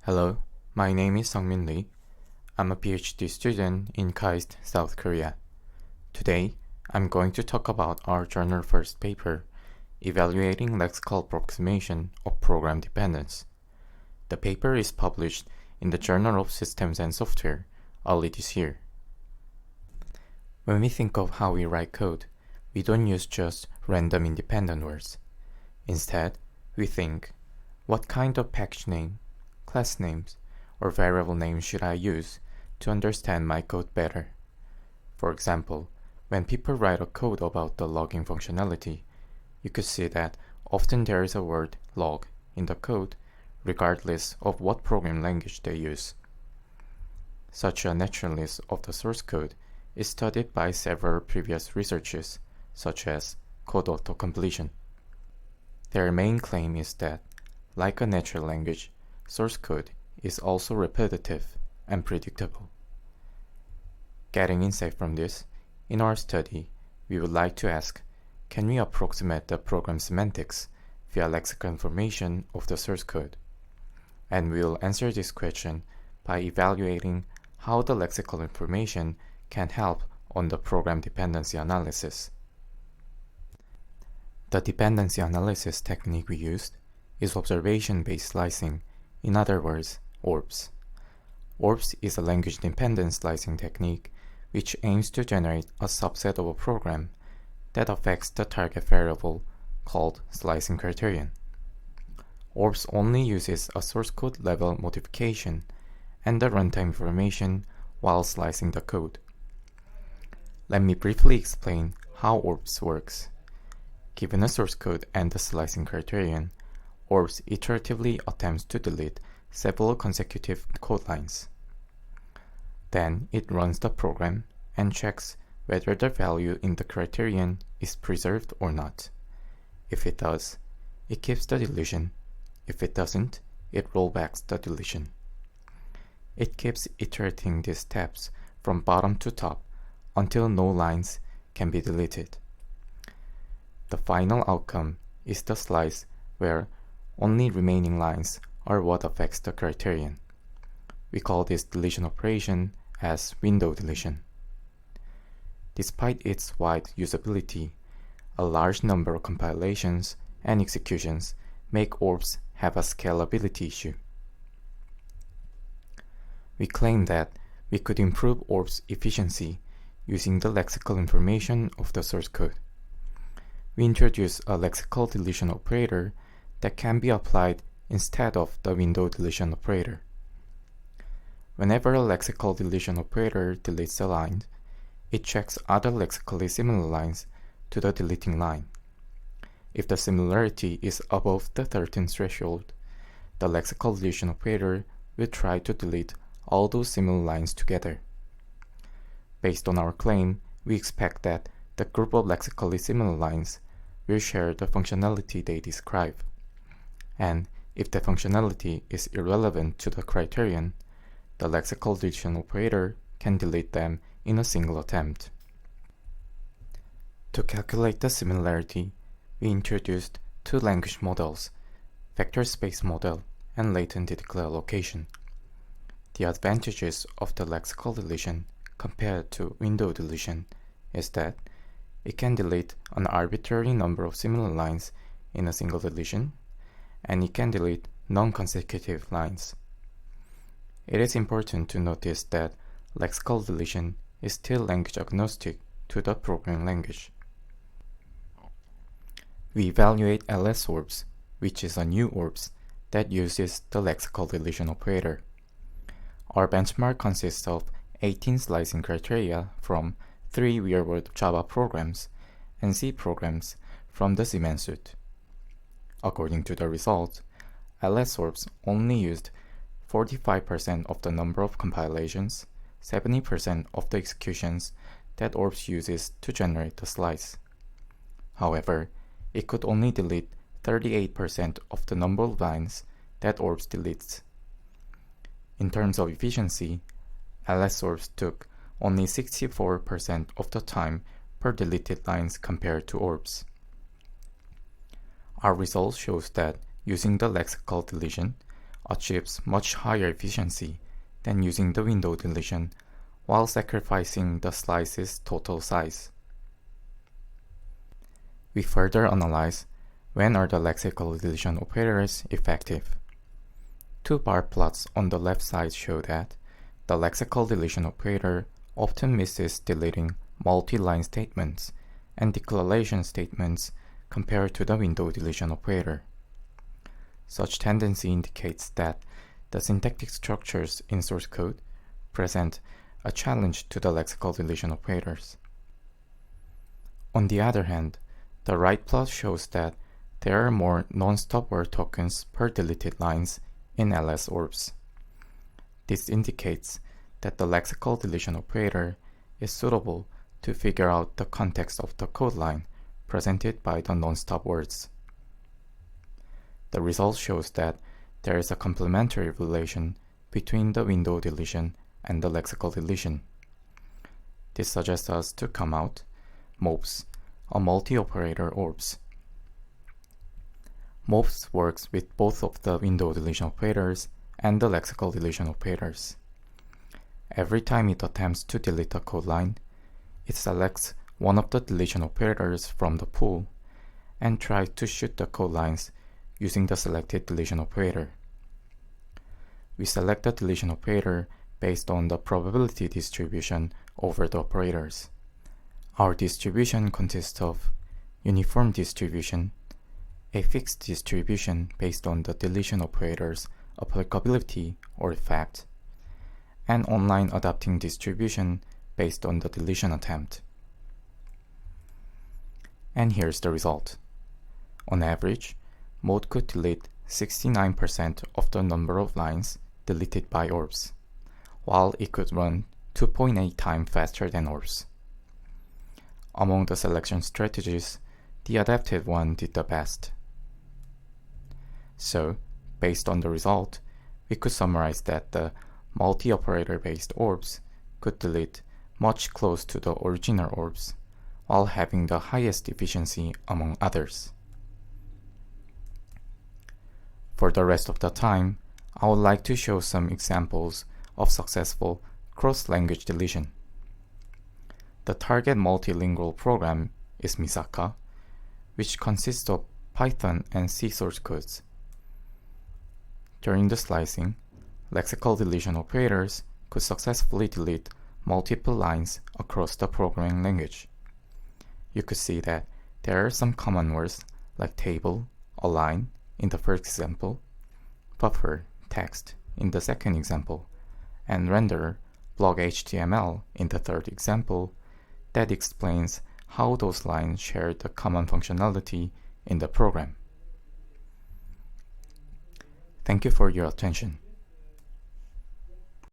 Hello, my name is Sungmin Lee. I'm a PhD student in KAIST, South Korea. Today, I'm going to talk about our JournalFirst paper, Evaluating Lexical Approximation of Program Dependence. The paper is published in the Journal of Systems and Software early this year. When we think of how we write code, we don't use just random independent words. Instead, we think, what kind of package name, class names, or variable names should I use to understand my code better? For example, when people write a code about the logging functionality, you could see that often there is a word log in the code, regardless of what programming language they use. Such a naturalness of the source code is studied by several previous researchers, such as code autocompletion. Their main claim is that, like a natural language, source code is also repetitive and predictable. Getting insight from this, in our study, we would like to ask, can we approximate the program semantics via lexical information of the source code? And we will answer this question by evaluating how the lexical information can help on the program dependency analysis. The dependency analysis technique we used is observation-based slicing, in other words, ORBS. ORBS is a language-dependent slicing technique which aims to generate a subset of a program that affects the target variable called slicing criterion. ORBS only uses a source code level modification and the runtime information while slicing the code. Let me briefly explain how ORBS works. Given a source code and the slicing criterion, ORBS iteratively attempts to delete several consecutive code lines. Then it runs the program and checks whether the value in the criterion is preserved or not. If it does, it keeps the deletion. If it doesn't, it rollbacks the deletion. It keeps iterating these steps from bottom to top until no lines can be deleted. The final outcome is the slice where only remaining lines are what affects the criterion. We call this deletion operation as window deletion. Despite its wide usability, a large number of compilations and executions make ORBS have a scalability issue. We claim that we could improve ORBS efficiency using the lexical information of the source code. We introduce a lexical deletion operator that can be applied instead of the window deletion operator. Whenever a lexical deletion operator deletes a line, it checks other lexically similar lines to the deleting line. If the similarity is above the 13 threshold, the lexical deletion operator will try to delete all those similar lines together. Based on our claim, we expect that the group of lexically similar lines will share the functionality they describe. And if the functionality is irrelevant to the criterion, the lexical deletion operator can delete them in a single attempt. To calculate the similarity, we introduced two language models, vector space model and latent declare location. The advantages of the lexical deletion compared to window deletion is that it can delete an arbitrary number of similar lines in a single deletion, and it can delete non-consecutive lines. It is important to notice that lexical deletion is still language agnostic to the programming language. We evaluate LS-ORBS, which is a new ORBS that uses the lexical deletion operator. Our benchmark consists of 18 slicing criteria from 3 real-world Java programs and C programs from the Siemens suite. According to the results, LS-ORBS only used 45% of the number of compilations, 70% of the executions that ORBS uses to generate the slice. However, it could only delete 38% of the number of lines that ORBS deletes. In terms of efficiency, LS-ORBS took only 64% of the time per deleted lines compared to ORBS. Our results shows that using the lexical deletion, achieves much higher efficiency than using the window deletion while sacrificing the slice's total size. We further analyze when are the lexical deletion operators effective. Two bar plots on the left side show that the lexical deletion operator often misses deleting multi-line statements and declaration statements compared to the window deletion operator. Such tendency indicates that the syntactic structures in source code present a challenge to the lexical deletion operators. On the other hand, the right plot shows that there are more non-stop word tokens per deleted lines in LS-ORBS. This indicates that the lexical deletion operator is suitable to figure out the context of the code line presented by the non-stop words. The result shows that there is a complementary relation between the window deletion and the lexical deletion. This suggests us to come out MORBS, a multi-operator ORBS. MORBS works with both of the window deletion operators and the lexical deletion operators. Every time it attempts to delete a code line, it selects one of the deletion operators from the pool and tries to shoot the code lines using the selected deletion operator. We select the deletion operator based on the probability distribution over the operators. Our distribution consists of uniform distribution, a fixed distribution based on the deletion operator's applicability or effect, and online adapting distribution based on the deletion attempt. And here's the result. On average, Mode could delete 69% of the number of lines deleted by ORBS, while it could run 2.8 times faster than ORBS. Among the selection strategies, the adaptive one did the best. So, based on the result, we could summarize that the multi-operator based ORBS could delete much close to the original ORBS, while having the highest efficiency among others. For the rest of the time, I would like to show some examples of successful cross-language deletion. The target multilingual program is Misaka, which consists of Python and C source codes. During the slicing, lexical deletion operators could successfully delete multiple lines across the programming language. You could see that there are some common words like table, align in the first example, buffer, text in the second example, and render, block HTML in the third example that explains how those lines share the common functionality in the program. Thank you for your attention.